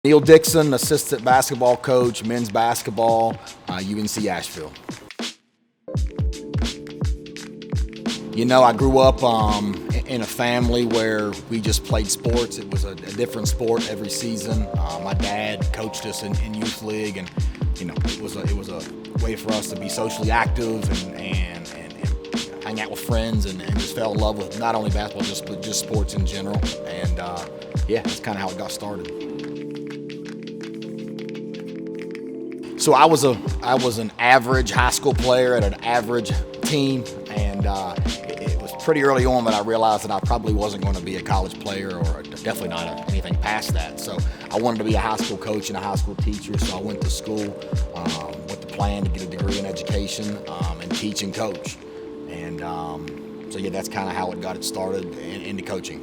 Dixon, assistant basketball coach, men's basketball, UNC Asheville. You know, I grew up in a family where we just played sports. It was a different sport every season. My dad coached us in youth league, and you know, it was a way for us to be socially active and hang out with friends and just fell in love with not only basketball but just sports in general. And yeah, that's kind of how it got started. So I was an average high school player at an average team, and it was pretty early on that I realized that I probably wasn't going to be a college player, or definitely not anything past that. So I wanted to be a high school coach and a high school teacher. So I went to school with the plan to get a degree in education and teach and coach. And so yeah, that's kind of how it got it started into coaching.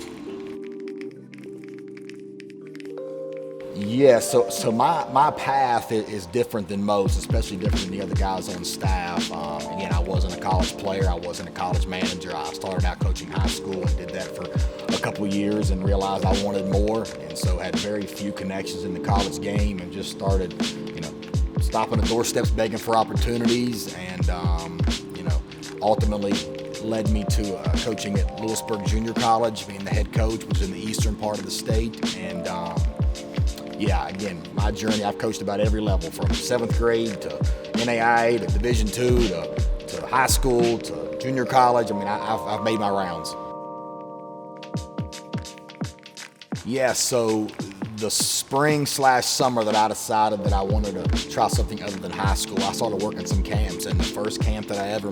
Yeah, so my path is different than most, especially different than the other guys on staff. Again, I wasn't a college player, I wasn't a college manager. I started out coaching high school and did that for a couple of years and realized I wanted more, and so had very few connections in the college game and just started, you know, stopping at doorsteps begging for opportunities, and you know, ultimately led me to coaching at Lewisburg Junior College, being the head coach, which is in the eastern part of the state. And yeah, again, my journey, I've coached about every level, from 7th grade to NAIA to Division II to high school to junior college. I mean, I've made my rounds. Yeah, so the spring/summer that I decided that I wanted to try something other than high school, I started working some camps, and the first camp that I ever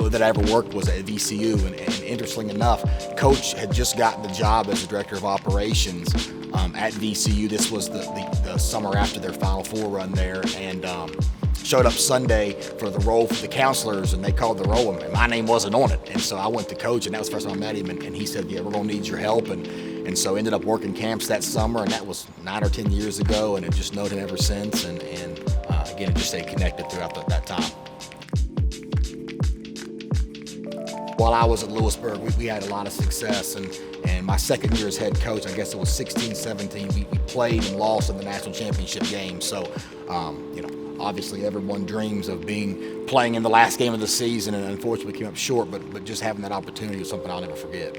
that I ever worked was at VCU, and interestingly enough, Coach had just gotten the job as the director of operations at VCU. This was the summer after their Final Four run there, and showed up Sunday for the role for the counselors, and they called the roll, and my name wasn't on it. And so I went to Coach, and that was the first time I met him, and he said, yeah, we're gonna need your help. And so ended up working camps that summer, and that was 9 or 10 years ago, and have just known him ever since, and again, just stayed connected throughout that time. While I was at Lewisburg, we had a lot of success, and my second year as head coach, I guess it was 16-17, we played and lost in the national championship game. So, you know, obviously everyone dreams of playing in the last game of the season, and unfortunately came up short, but just having that opportunity was something I'll never forget.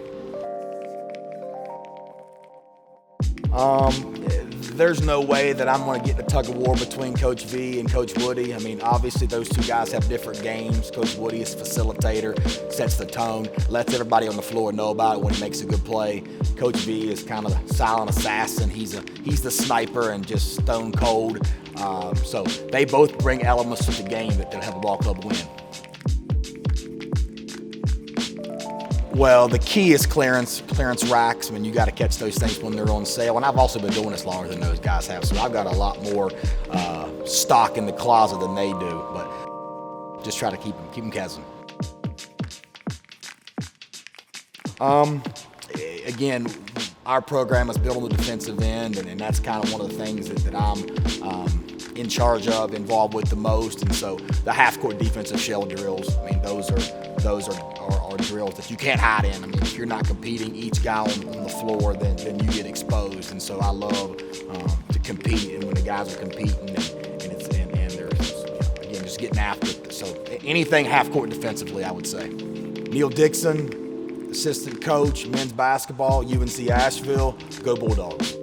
There's no way that I'm going to get in a tug of war between Coach V and Coach Woody. I mean, obviously those two guys have different games. Coach Woody is a facilitator, sets the tone, lets everybody on the floor know about it when he makes a good play. Coach V is kind of the silent assassin. He's the sniper and just stone cold. So they both bring elements to the game that help a ball club win. Well, the key is clearance racks. I mean, you got to catch those things when they're on sale. And I've also been doing this longer than those guys have, so I've got a lot more stock in the closet than they do. But just try to keep them catching. Again, our program is built on the defensive end, and that's kind of one of the things that I'm in charge of, involved with the most. And so the half-court defensive shell drills, I mean, those are drills that you can't hide in. I mean, if you're not competing each guy on the floor, then you get exposed. And so I love to compete, and when the guys are competing and they're, again, just getting after it. So anything half-court defensively, I would say. Dixon, assistant coach, men's basketball, UNC Asheville. Go Bulldogs.